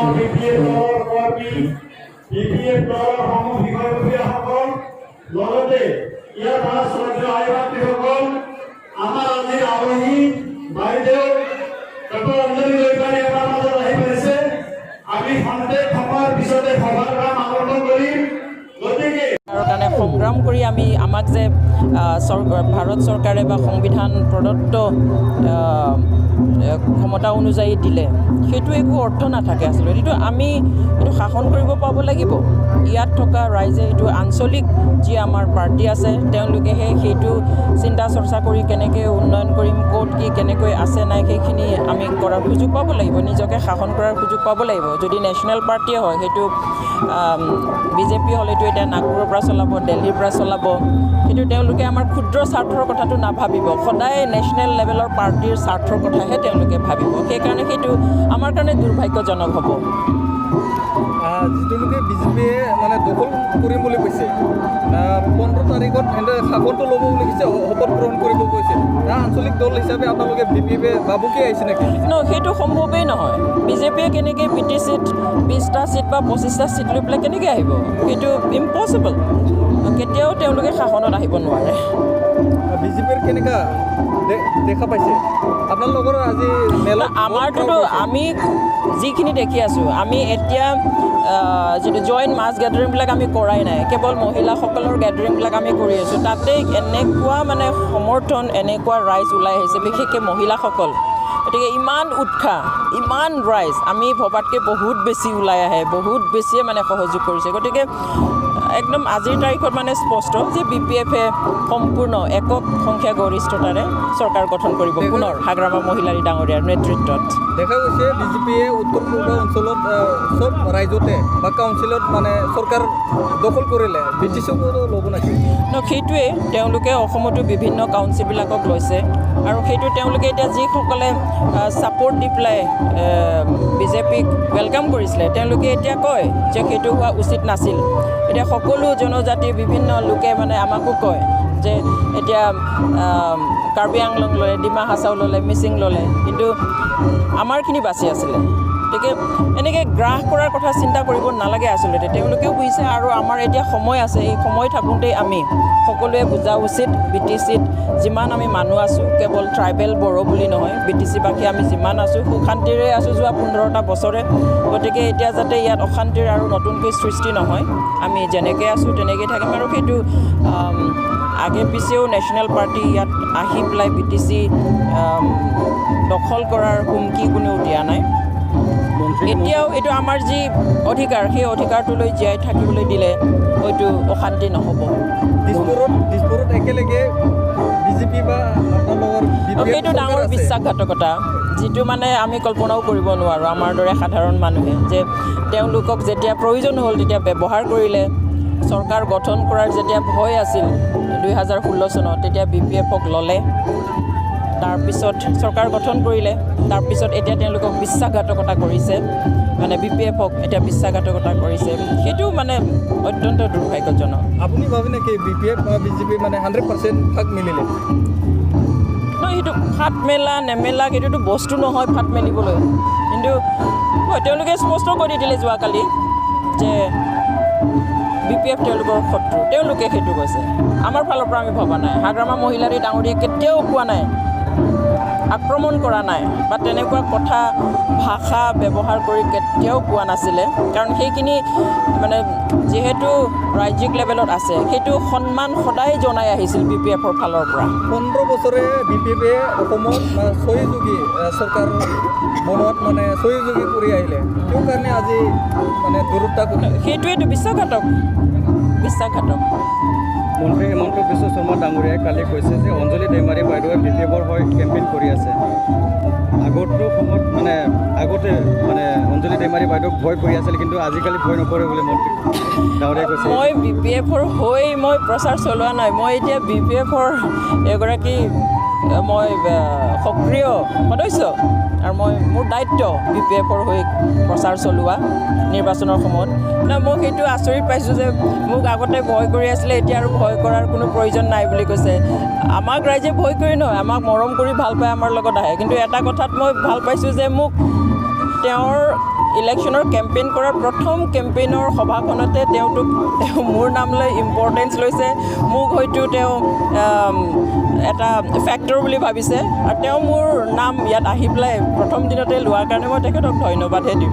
BPF দলৰ কৰ্মী BPF দলৰ বিষয়ববীয়াসকল লগতে ইয়াত শ্ৰদ্ধেয় আইভাতৃসকল আমাৰ আজিৰ আলহী বাইদেউ ডক্টৰ অঞ্জলি দৈমাৰী আমাৰ মাজত আহি পাইছে। আমি সন্দেহ থকাৰ পিছতে সভাৰ কাম আৰম্ভ কৰিম। গতিকে কাৰণে সংগ্ৰাম কৰি আমি আমাক যে ভাৰত চৰকাৰে বা সংবিধান প্ৰদত্ত ক্ষমতা অনুযায়ী দিলে সেইটো একো অৰ্থ নাথাকে আচলতে। এইটো আমি এইটো শাসন কৰিব পাব লাগিব। ইয়াত থকা ৰাইজে এইটো আঞ্চলিক যি আমাৰ পাৰ্টি আছে তেওঁলোকেহে সেইটো চিন্তা চৰ্চা কৰি কেনেকৈ উন্নয়ন কৰিম, ক'ত কি কেনেকৈ আছে নাই সেইখিনি আমি কৰাৰ সুযোগ পাব লাগিব, নিজকে শাসন কৰাৰ সুযোগ পাব লাগিব। যদি নেশ্যনেল পাৰ্টিয়ে হয় সেইটো বিজেপি হ'লেতো এতিয়া নাগপুৰৰ পৰা চলাব, দিল্লীৰ পৰা চলাব, কিন্তু তেওঁলোকে আমাৰ ক্ষুদ্ৰ স্বাৰ্থৰ কথাটো নাভাবিব, সদায় নেশ্যনেল লেভেলৰ পাৰ্টিৰ স্বাৰ্থৰ কথাহে তেওঁলোকে ভাবিব। সেইকাৰণে সেইটো আমাৰ কাৰণে দুৰ্ভাগ্যজনক হ'ব। যিটোলৈকে বিজেপিয়ে মানে দখল কৰিম বুলি কৈছে, 15 তাৰিখত সিহঁতে শাসনটো ল'ব বুলি কৈছে, শপত গ্ৰহণ কৰিব কৈছে। আঞ্চলিক দল হিচাপে আপোনালোকে বিজেপিয়ে ভাবুকি আহিছে নেকি? সেইটো সম্ভৱেই নহয়। বিজেপিয়ে কেনেকৈ 20টা চিট বা 25টা চিট লৈ পেলাই কেনেকৈ আহিব? সেইটো ইম্পচিবল। কেতিয়াও তেওঁলোকে শাসনত আহিব নোৱাৰে। বিজেপিৰ কেনেকুৱা দেখা পাইছে আপোনালোকৰ আজি মেলা? আমাৰটোতো আমি যিখিনি দেখি আছোঁ, আমি এতিয়া যিটো জইণ্ট মাছ গেডাৰিংবিলাক আমি কৰাই নাই, কেৱল মহিলাসকলৰ গেডাৰিংবিলাক আমি কৰি আছোঁ। তাতেই এনেকুৱা মানে সমৰ্থন, এনেকুৱা ৰাইজ ওলাই আহিছে, বিশেষকৈ মহিলাসকল। গতিকে ইমান উৎসাহ, ইমান ৰাইজ, আমি ভবাতকৈ বহুত বেছি ওলাই আহে, বহুত বেছিয়ে মানে সহযোগ কৰিছে। গতিকে একদম আজিৰ তাৰিখত মানে স্পষ্ট যে BPF-এ সম্পূৰ্ণ একক সংখ্যাগৰিষ্ঠতাৰে চৰকাৰ গঠন কৰিব পুনৰ হাগ্ৰামা মহিলাৰী ডাঙৰীয়াৰ নেতৃত্বত। দেখা গৈছে বিজেপিয়ে উত্তৰ পূৰ্ব অঞ্চলত চব ৰাজ্যতে বা কাউন্সিলত মানে চৰকাৰ দখল কৰিলে, ব্ৰিটিছকো ল'ব নেকি? সেইটোৱে তেওঁলোকে অসমতো বিভিন্ন কাউন্সিলবিলাকক লৈছে আৰু সেইটো তেওঁলোকে এতিয়া যিসকলে ছাপৰ্ট দি পেলাই বিজেপিক ৱেলকাম কৰিছিলে তেওঁলোকে এতিয়া কয় যে সেইটো হোৱা উচিত নাছিল। এতিয়া সকলো জনজাতিৰ বিভিন্ন লোকে মানে আমাকো কয় যে এতিয়া কাৰ্বি আংলং ল'লে, ডিমা হাছাও ল'লে, মিচিং ল'লে, কিন্তু আমাৰখিনি বাচি আছিলে। গতিকে এনেকৈ গ্ৰাস কৰাৰ কথা চিন্তা কৰিব নালাগে আচলতে। তেওঁলোকেও বুজিছে আৰু আমাৰ এতিয়া সময় আছে, এই সময় থাকোঁতেই আমি সকলোৱে বুজা উচিত BTC-ত যিমান আমি মানুহ আছোঁ, কেৱল ট্ৰাইবেল বড়ো বুলি নহয়, BTC-বাসী আমি যিমান আছোঁ সুখ শান্তিৰে আছোঁ যোৱা 15টা বছৰে। গতিকে এতিয়া যাতে ইয়াত অশান্তিৰ আৰু নতুনকৈ সৃষ্টি নহয়, আমি যেনেকৈ আছোঁ তেনেকৈ থাকিম। আৰু সেইটো আগে পিছেও নেশ্যনেল পাৰ্টি ইয়াত আহি পেলাই BTC দখল কৰাৰ হুমকি কোনেও দিয়া নাই। এতিয়াও এইটো আমাৰ যি অধিকাৰ, সেই অধিকাৰটোলৈ জীয়াই থাকিবলৈ দিলে হয়তো অশান্তি নহ'ব। দিছপুৰত একেলগে বিজেপি বা সেইটো ডাঙৰ বিশ্বাসঘাতকতা, যিটো মানে আমি কল্পনাও কৰিব নোৱাৰোঁ আমাৰ দৰে সাধাৰণ মানুহে, যে তেওঁলোকক যেতিয়া প্ৰয়োজন হ'ল তেতিয়া ব্যৱহাৰ কৰিলে। চৰকাৰ গঠন কৰাৰ যেতিয়া ভয় আছিল 2016 চনত, তেতিয়া BPF-ক ল'লে, তাৰপিছত চৰকাৰ গঠন কৰিলে, তাৰপিছত এতিয়া তেওঁলোকক বিশ্বাসঘাতকতা কৰিছে, মানে BPF-ক এতিয়া বিশ্বাসঘাতকতা কৰিছে। সেইটো মানে অত্যন্ত দুৰ্ভাগ্যজনক। আপুনি ভাবে নেকি BPF বা বিজেপি মানে 100% ভাগ মিলিলে? সেইটো ফাট মেলা নেমেলা সেইটোতো বস্তু নহয় ফাট মেলিবলৈ, কিন্তু তেওঁলোকে স্পষ্ট কৰি দিলে যোৱাকালি যে BPF তেওঁলোকৰ শত্ৰু, তেওঁলোকে সেইটো কৈছে। আমাৰ ফালৰ পৰা আমি ভবা নাই, হাগ্ৰামা মহিলাৰী ডাঙৰীয়ে কেতিয়াও কোৱা নাই, আক্ৰমণ কৰা নাই বা তেনেকুৱা কথা ভাষা ব্যৱহাৰ কৰি কেতিয়াও কোৱা নাছিলে। কাৰণ সেইখিনি মানে যিহেতু ৰাজ্যিক লেভেলত আছে, সেইটো সন্মান সদায় জনাই আহিছিল BPF-ৰ ফালৰ পৰা। 15 বছৰে BPF-এ অসমত সহযোগী চৰকাৰ বনোৱাত মানে সহযোগী কৰি আহিলে, কিয় কাৰণে আজি মানে দূৰত্ব? সেইটোৱেইটো বিশ্বাসঘাতক। মন্ত্ৰী হিমন্ত বিশ্ব শৰ্মা ডাঙৰীয়াই কালি কৈছে যে অঞ্জলি দৈমাৰী বাইদেৱে BPF-ৰ হৈ কেম্পেইন কৰি আছে। আগতে অঞ্জলি দৈমাৰী বাইদেউক ভয় কৰি আছিল, কিন্তু আজিকালি ভয় নকৰে বুলি মন্ত্ৰী ডাঙৰীয়াই কৈছে। মই BPF-ৰ হৈ মই প্ৰচাৰ চলোৱা নাই, মই এতিয়া BPF-ৰ এগৰাকী মই সক্ৰিয় সদস্য আৰু মোৰ দায়িত্ব BPF-ৰ হৈ প্ৰচাৰ চলোৱা নিৰ্বাচনৰ সময়ত। মই সেইটো আচৰিত পাইছোঁ যে মোক আগতে ভয় কৰি আছিলে, এতিয়া আৰু ভয় কৰাৰ কোনো প্ৰয়োজন নাই বুলি কৈছে। আমাক ৰাইজে ভয় কৰি নহয়, আমাক মৰম কৰি ভাল পাই আমাৰ লগত আহে, কিন্তু এটা কথাত মই ভাল পাইছোঁ যে মোক তেওঁৰ ইলেকশ্যনৰ কেম্পেইন কৰাৰ প্ৰথম কেম্পেইনৰ সভাখনতে তেওঁ মোৰ নাম লৈ ইম্পৰ্টেঞ্চ লৈছে, মোক হয়তো তেওঁ এটা ফেক্টৰ বুলি ভাবিছে আৰু তেওঁ মোৰ নাম ইয়াত আহি পেলাই প্ৰথম দিনতে লোৱাৰ কাৰণে মই তেখেতক ধন্যবাদহে দিম।